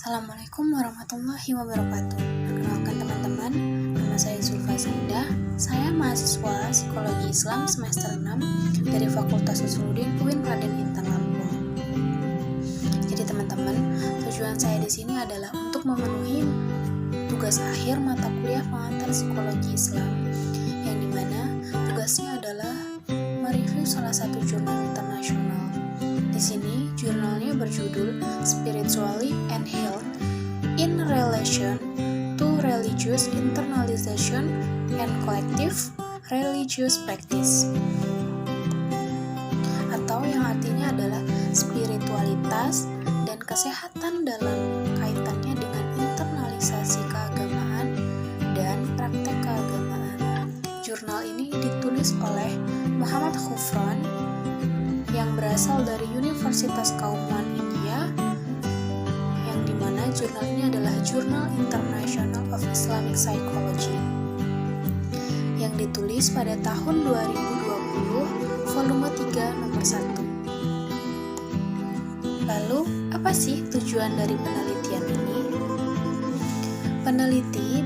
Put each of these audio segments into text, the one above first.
Assalamualaikum warahmatullahi wabarakatuh. Perkenalkan teman-teman, nama saya Zulfa Saidah. Saya mahasiswa Psikologi Islam semester 6 dari Fakultas Usuluddin UIN Raden Intan Lampung. Jadi teman-teman, tujuan saya di sini adalah untuk memenuhi tugas akhir mata kuliah pengantar Psikologi Islam, yang dimana tugasnya adalah mereview salah satu jurnal internasional. Di sini jurnalnya berjudul Spirituality and Health in Relation to Religious Internalization and Collective Religious Practice, atau yang artinya adalah spiritualitas dan kesehatan dalam kaitannya dengan internalisasi keagamaan dan praktek keagamaan. Jurnal ini ditulis oleh Muhammad Khufran yang berasal dari Universitas Kauman India, yang dimana jurnal ini adalah Journal International of Islamic Psychology yang ditulis pada tahun 2020, volume 3 nomor 1. Lalu, apa sih tujuan dari penelitian ini? Peneliti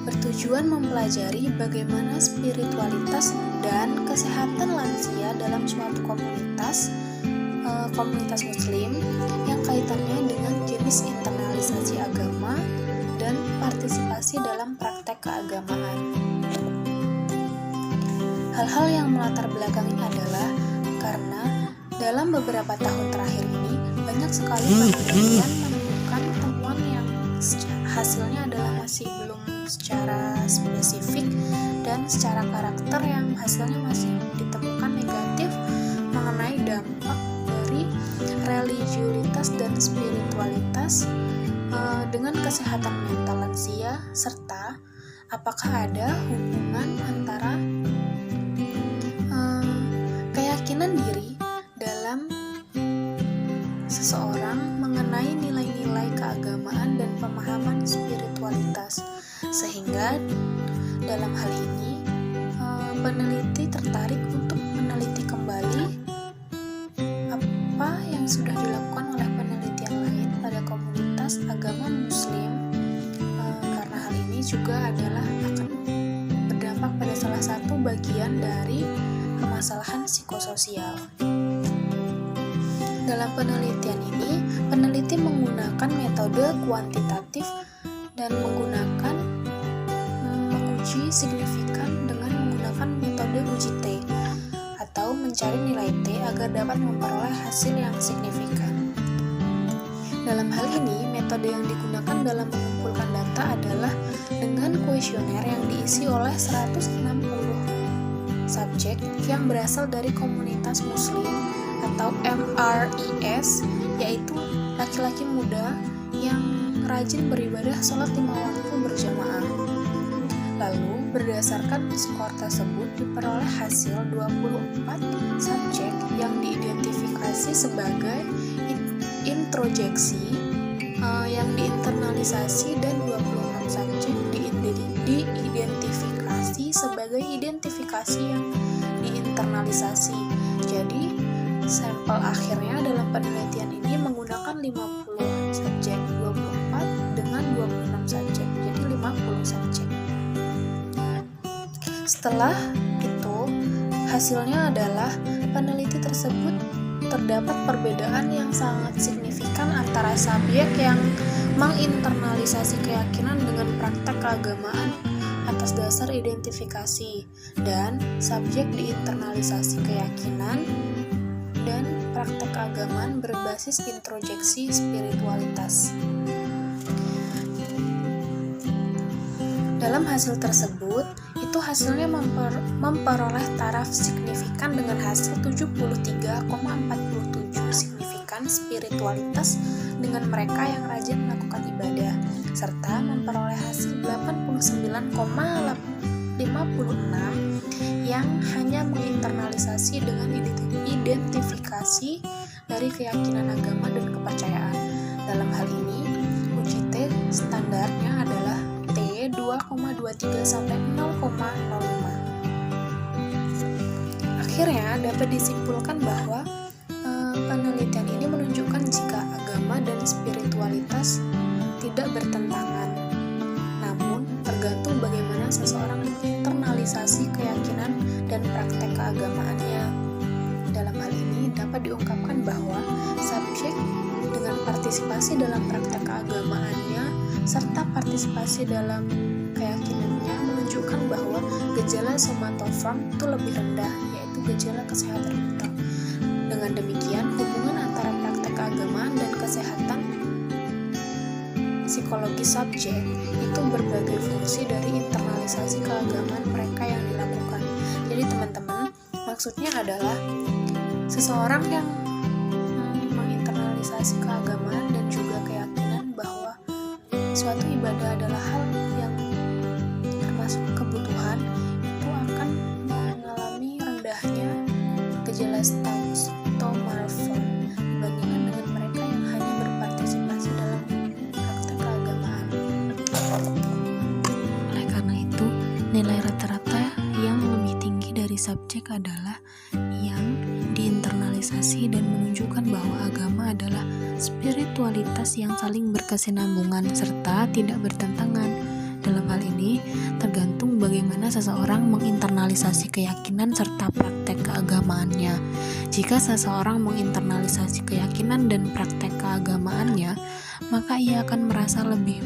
bertujuan mempelajari bagaimana spiritualitas dan kesehatan lansia dalam suatu komunitas muslim yang kaitannya dengan jenis internalisasi agama dan partisipasi dalam praktek keagamaan. Hal-hal yang melatar belakangi adalah karena dalam beberapa tahun terakhir ini banyak sekali penelitian menemukan temuan yang hasilnya adalah masih belum secara spesifik dan secara karakter yang hasilnya masih ditemukan negatif mengenai dampak dari religiulitas dan spiritualitas dengan kesehatan mental lansia, serta apakah ada hubungan antara keyakinan diri dalam seseorang mengenai nilai-nilai keagamaan dan pemahaman spiritualitas, sehingga dalam hal ini peneliti tertarik untuk meneliti kembali apa yang sudah dilakukan oleh penelitian lain pada komunitas agama muslim, karena hal ini juga adalah akan berdampak pada salah satu bagian dari permasalahan psikososial. Dalam penelitian ini, peneliti menggunakan metode kuantitatif dan menggunakan menguji signifikan dengan menggunakan metode uji T atau mencari nilai T agar dapat memperoleh hasil yang signifikan. Dalam hal ini, metode yang digunakan dalam mengumpulkan data adalah dengan kuesioner yang diisi oleh 160 subjek yang berasal dari komunitas muslim atau MRIS, yaitu laki-laki muda yang rajin beribadah sholat 5 waktu berjamaah. Lalu, berdasarkan skor tersebut diperoleh hasil 24 subjek yang diidentifikasi sebagai introjeksi yang diinternalisasi dan 26 subjek diidentifikasi sebagai identifikasi yang diinternalisasi. Jadi, sampel akhirnya dalam penelitian ini menggunakan 50 subjek, 24 dengan 26 subjek, jadi 50 subjek. Setelah itu, hasilnya adalah peneliti tersebut terdapat perbedaan yang sangat signifikan antara subjek yang menginternalisasi keyakinan dengan praktek keagamaan atas dasar identifikasi dan subjek diinternalisasi keyakinan dan praktek keagamaan berbasis introjeksi spiritualitas. Dalam hasil tersebut, itu hasilnya memperoleh taraf signifikan dengan hasil 73,47 signifikan spiritualitas dengan mereka yang rajin melakukan ibadah, serta memperoleh hasil 89,56 yang hanya menginternalisasi dengan identifikasi dari keyakinan agama dan kepercayaan. Dalam hal ini, uji T standarnya adalah T 2,23 sampai 0,05. Akhirnya dapat disimpulkan bahwa penelitian ini menunjukkan jika agama dan spiritualitas tidak bertentangan. Namun, tergantung bagaimana seseorang menginternalisasi keyakinan dan praktek keagamaannya. Dalam hal ini dapat diungkapkan bahwa subjek dengan partisipasi dalam praktek keagamaannya serta partisipasi dalam keyakinannya menunjukkan bahwa gejala somatoform itu lebih rendah, yaitu gejala kesehatan mental. Dengan demikian, hubungan antara praktek keagamaan dan kesehatan psikologi subjek itu berbagai fungsi dari internalisasi keagamaan mereka yang dilakukan. Jadi teman-teman, maksudnya adalah seseorang yang menginternalisasi keagamaan dan juga keyakinan bahwa suatu ibadah adalah hal yang termasuk kebutuhan, itu akan mengalami rendahnya gejala somatoform dibandingkan dengan mereka yang hanya berpartisipasi dalam praktek keagamaan. Oleh karena itu, nilai rata-rata yang lebih tinggi dari subjek adalah yang diinternalisasi dan menunjukkan bahwa agama adalah spiritualitas yang saling berkesinambungan serta tidak bertentangan. Dalam hal ini, tergantung bagaimana seseorang menginternalisasi keyakinan serta praktek keagamaannya. Jika seseorang menginternalisasi keyakinan dan praktek keagamaannya, maka ia akan merasa lebih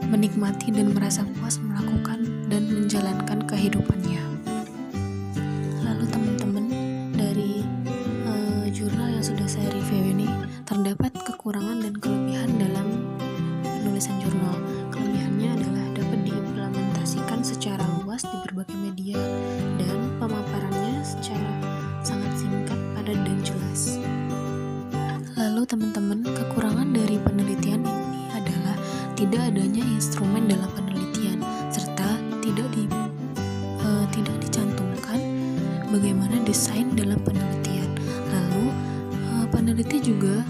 menikmati dan merasa puas melakukan dan menjalankan kehidupannya. Lalu teman-teman, dari jurnal yang sudah saya review ini, terdapat kekurangan dan kelebihan dalam penulisan jurnal. Kelebihannya adalah dapat diimplementasikan secara luas di berbagai media dan pemaparannya secara sangat singkat, padat, dan jelas. Lalu teman-teman, kekurangan dari penelitian ini adalah tidak adanya instrumen dalam penelitian serta tidak dicantumkan bagaimana desain dalam penelitian. Lalu peneliti juga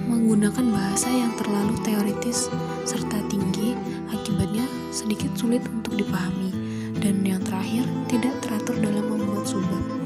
menggunakan bahasa yang terlalu teoritis serta tinggi, akibatnya sedikit sulit untuk dipahami. Dan yang terakhir, tidak teratur dalam membuat subbab.